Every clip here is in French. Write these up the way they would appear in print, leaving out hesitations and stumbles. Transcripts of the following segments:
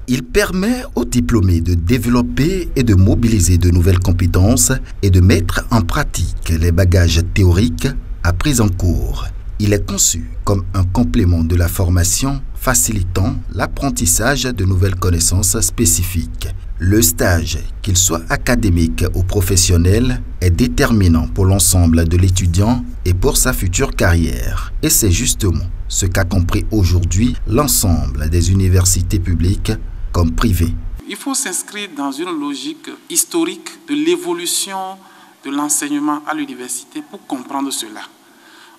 Il permet aux diplômés de développer et de mobiliser de nouvelles compétences et de mettre en pratique les bagages théoriques appris en cours. Il est conçu comme un complément de la formation facilitant l'apprentissage de nouvelles connaissances spécifiques. Le stage, qu'il soit académique ou professionnel, est déterminant pour l'ensemble de l'étudiant et pour sa future carrière. Et c'est justement ce qu'a compris aujourd'hui l'ensemble des universités publiques comme privées. Il faut s'inscrire dans une logique historique de l'évolution de l'enseignement à l'université pour comprendre cela.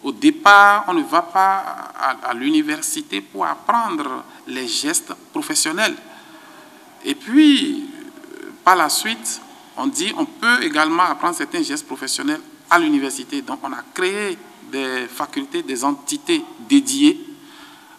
Au départ, on ne va pas à l'université pour apprendre les gestes professionnels. Et puis, par la suite, on dit qu'on peut également apprendre certains gestes professionnels à l'université. Donc, on a créé des facultés, des entités dédiées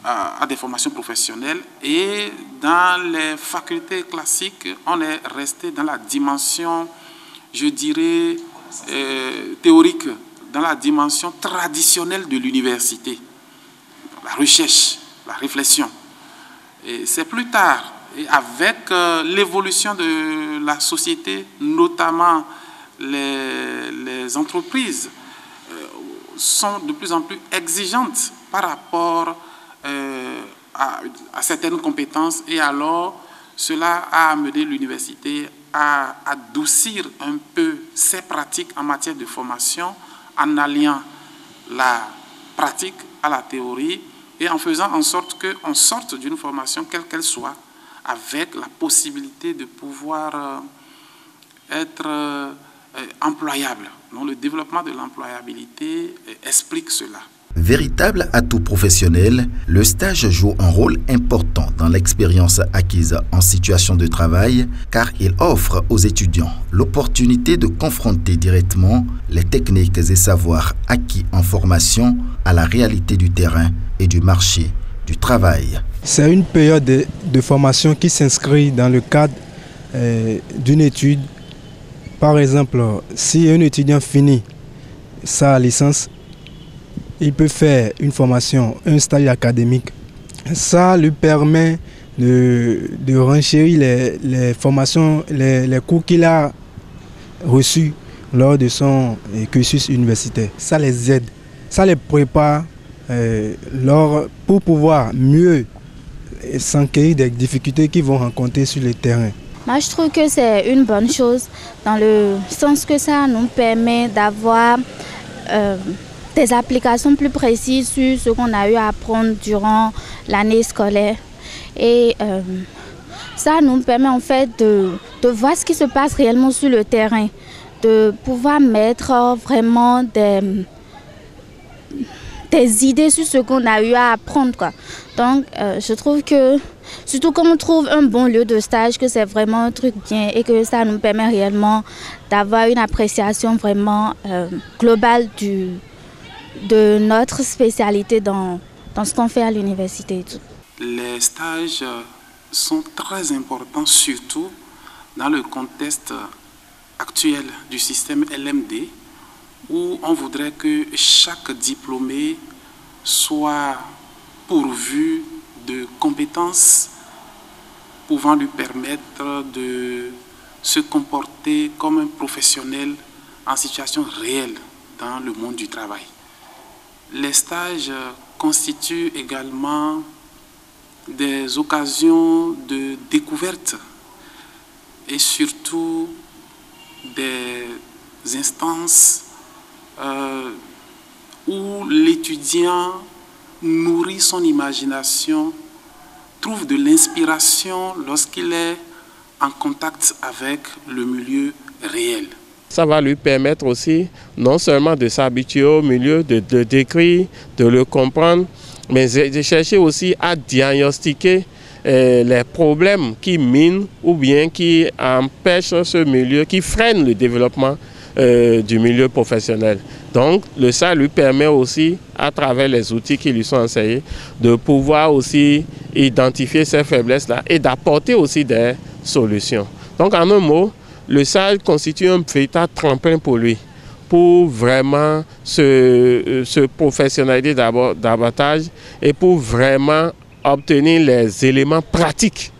à des formations professionnelles. Et dans les facultés classiques, on est resté dans la dimension, je dirais, théorique, dans la dimension traditionnelle de l'université, la recherche, la réflexion. Et c'est plus tard, et avec l'évolution de la société, notamment les entreprises, sont de plus en plus exigeantes par rapport à certaines compétences, et alors cela a amené l'université à adoucir un peu ses pratiques en matière de formation, en alliant la pratique à la théorie et en faisant en sorte qu'on sorte d'une formation, quelle qu'elle soit, avec la possibilité de pouvoir être employable. Donc, le développement de l'employabilité explique cela. Véritable atout professionnel, le stage joue un rôle important dans l'expérience acquise en situation de travail car il offre aux étudiants l'opportunité de confronter directement les techniques et savoirs acquis en formation à la réalité du terrain et du marché du travail. C'est une période de formation qui s'inscrit dans le cadre d'une étude. Par exemple, si un étudiant finit sa licence, il peut faire une formation, un stage académique. Ça lui permet de renchérir les formations, les cours qu'il a reçus lors de son cursus universitaire. Ça les aide, ça les prépare pour pouvoir mieux s'enquérir des difficultés qu'ils vont rencontrer sur le terrain. Moi, je trouve que c'est une bonne chose dans le sens que ça nous permet d'avoir des applications plus précises sur ce qu'on a eu à apprendre durant l'année scolaire. Et ça nous permet en fait de voir ce qui se passe réellement sur le terrain, de pouvoir mettre vraiment des idées sur ce qu'on a eu à apprendre, quoi. Donc je trouve que, surtout quand on trouve un bon lieu de stage, que c'est vraiment un truc bien et que ça nous permet réellement d'avoir une appréciation vraiment globale de notre spécialité dans ce qu'on fait à l'université. Les stages sont très importants, surtout dans le contexte actuel du système LMD, où on voudrait que chaque diplômé soit pourvu de compétences pouvant lui permettre de se comporter comme un professionnel en situation réelle dans le monde du travail. Les stages constituent également des occasions de découverte et surtout des instances où l'étudiant nourrit son imagination, trouve de l'inspiration lorsqu'il est en contact avec le milieu réel. Ça va lui permettre aussi non seulement de s'habituer au milieu, de décrire, de le comprendre, mais de chercher aussi à diagnostiquer les problèmes qui minent ou bien qui empêchent ce milieu, qui freinent le développement du milieu professionnel. Donc ça lui permet aussi, à travers les outils qui lui sont enseignés, de pouvoir aussi identifier ces faiblesses-là et d'apporter aussi des solutions. Donc en un mot, le stage constitue un véritable tremplin pour lui, pour vraiment se professionnaliser davantage et pour vraiment obtenir les éléments pratiques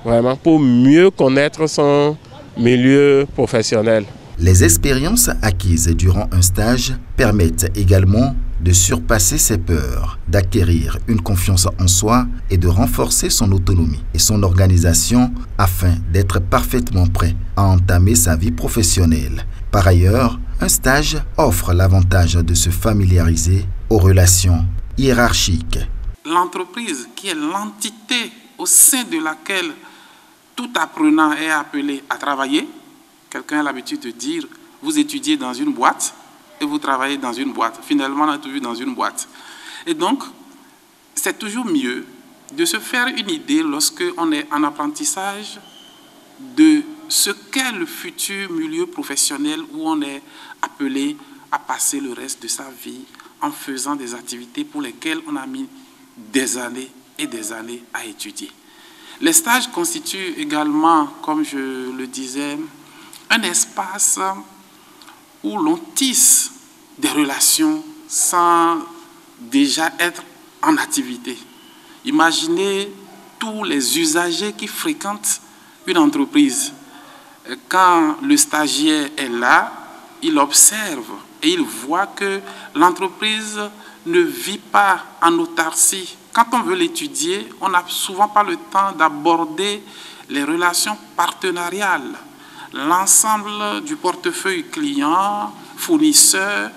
vraiment pour mieux connaître son milieu professionnel. Les expériences acquises durant un stage permettent également de surpasser ses peurs, d'acquérir une confiance en soi et de renforcer son autonomie et son organisation afin d'être parfaitement prêt à entamer sa vie professionnelle. Par ailleurs, un stage offre l'avantage de se familiariser aux relations hiérarchiques. L'entreprise, qui est l'entité au sein de laquelle tout apprenant est appelé à travailler, quelqu'un a l'habitude de dire, vous étudiez dans une boîte et vous travaillez dans une boîte. Finalement, on a toujours dans une boîte. Et donc, c'est toujours mieux de se faire une idée lorsque on est en apprentissage de ce qu'est le futur milieu professionnel où on est appelé à passer le reste de sa vie en faisant des activités pour lesquelles on a mis des années et des années à étudier. Les stages constituent également, comme je le disais, un espace où l'on tisse des relations sans déjà être en activité. Imaginez tous les usagers qui fréquentent une entreprise. Quand le stagiaire est là, il observe et il voit que l'entreprise ne vit pas en autarcie. Quand on veut l'étudier, on n'a souvent pas le temps d'aborder les relations partenariales, l'ensemble du portefeuille client, fournisseur,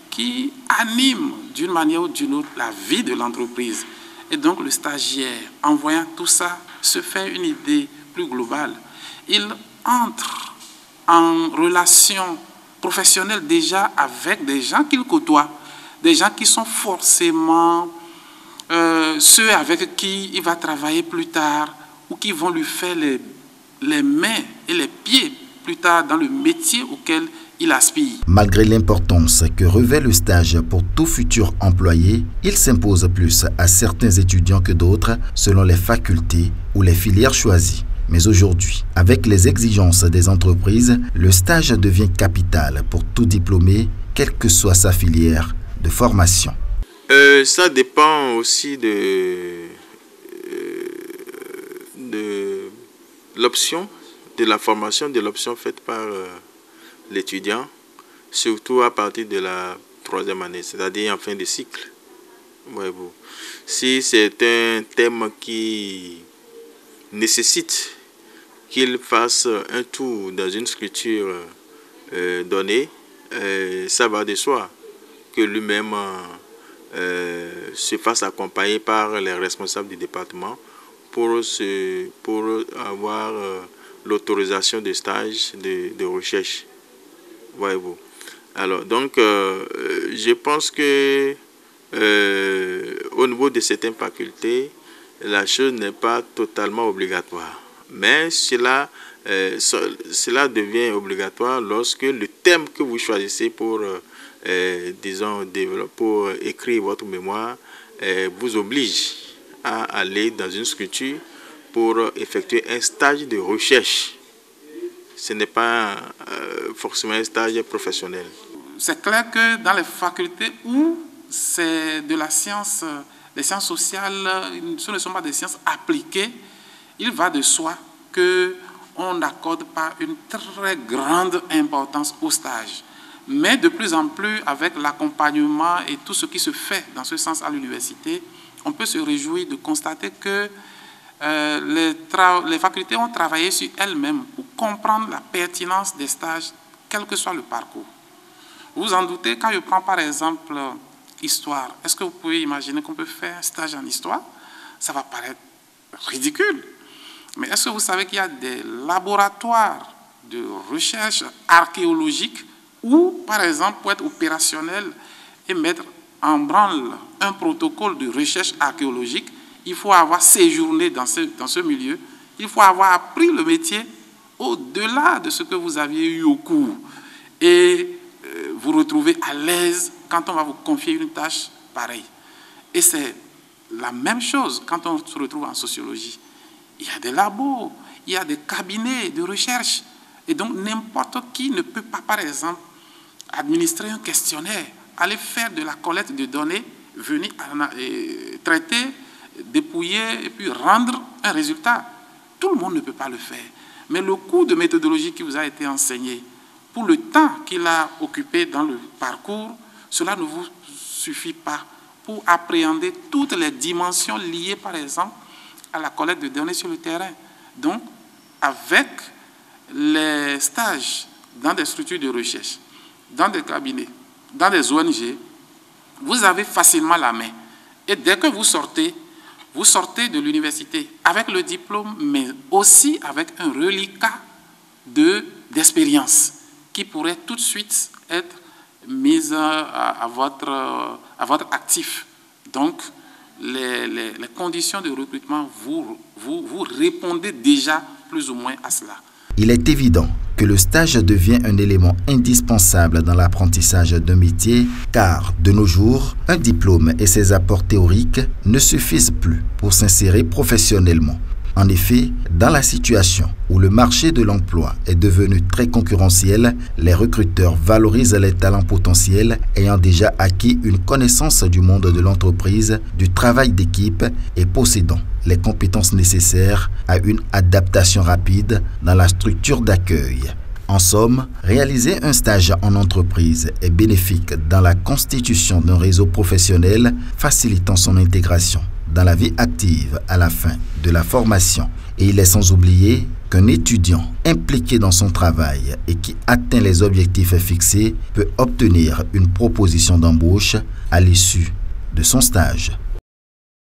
qui anime d'une manière ou d'une autre la vie de l'entreprise. Et donc le stagiaire, en voyant tout ça, se fait une idée plus globale. Il entre en relation professionnelle déjà avec des gens qu'il côtoie, des gens qui sont forcément ceux avec qui il va travailler plus tard ou qui vont lui faire les mains et les pieds plus tard dans le métier auquel il aspire. Malgré l'importance que revêt le stage pour tout futur employé, il s'impose plus à certains étudiants que d'autres selon les facultés ou les filières choisies. Mais aujourd'hui, avec les exigences des entreprises, le stage devient capital pour tout diplômé, quelle que soit sa filière de formation. Ça dépend aussi de l'option, de la formation, de l'option faite par l'étudiant, surtout à partir de la 3e année, c'est-à-dire en fin de cycle. Si c'est un thème qui nécessite qu'il fasse un tour dans une structure donnée, ça va de soi que lui-même se fasse accompagner par les responsables du département pour avoir l'autorisation de stage de recherche. Voyez-vous. Alors, donc, je pense que au niveau de certaines facultés, la chose n'est pas totalement obligatoire. Mais cela devient obligatoire lorsque le thème que vous choisissez pour, disons, pour écrire votre mémoire vous oblige à aller dans une structure pour effectuer un stage de recherche. Ce n'est pas forcément un stage professionnel. C'est clair que dans les facultés où c'est de la science, les sciences sociales, ce ne sont pas des sciences appliquées, il va de soi qu'on n'accorde pas une très grande importance au stage. Mais de plus en plus, avec l'accompagnement et tout ce qui se fait dans ce sens à l'université, on peut se réjouir de constater que les facultés ont travaillé sur elles-mêmes pour comprendre la pertinence des stages, quel que soit le parcours. Vous vous en doutez, quand je prends par exemple histoire, est-ce que vous pouvez imaginer qu'on peut faire un stage en histoire? Ça va paraître ridicule. Mais est-ce que vous savez qu'il y a des laboratoires de recherche archéologique où, par exemple, pour être opérationnel et mettre en branle un protocole de recherche archéologique, il faut avoir séjourné dans ce milieu, il faut avoir appris le métier au-delà de ce que vous aviez eu au cours. Et vous retrouvez à l'aise quand on va vous confier une tâche pareille. Et c'est la même chose quand on se retrouve en sociologie. Il y a des labos, il y a des cabinets de recherche. Et donc, n'importe qui ne peut pas, par exemple, administrer un questionnaire, aller faire de la collecte de données, venir traiter, dépouiller et puis rendre un résultat. Tout le monde ne peut pas le faire. Mais le cours de méthodologie qui vous a été enseigné, pour le temps qu'il a occupé dans le parcours, cela ne vous suffit pas pour appréhender toutes les dimensions liées, par exemple, à la collecte de données sur le terrain. Donc, avec les stages dans des structures de recherche, dans des cabinets, dans des ONG, vous avez facilement la main. Et dès que vous sortez de l'université avec le diplôme, mais aussi avec un reliquat d'expérience qui pourrait tout de suite être mise à votre actif. Donc, les conditions de recrutement, vous répondez déjà plus ou moins à cela. Il est évident que le stage devient un élément indispensable dans l'apprentissage d'un métier, car de nos jours, un diplôme et ses apports théoriques ne suffisent plus pour s'insérer professionnellement. En effet, dans la situation où le marché de l'emploi est devenu très concurrentiel, les recruteurs valorisent les talents potentiels ayant déjà acquis une connaissance du monde de l'entreprise, du travail d'équipe et possédant les compétences nécessaires à une adaptation rapide dans la structure d'accueil. En somme, réaliser un stage en entreprise est bénéfique dans la constitution d'un réseau professionnel facilitant son intégration dans la vie active à la fin de la formation. Et il est sans oublier qu'un étudiant impliqué dans son travail et qui atteint les objectifs fixés peut obtenir une proposition d'embauche à l'issue de son stage.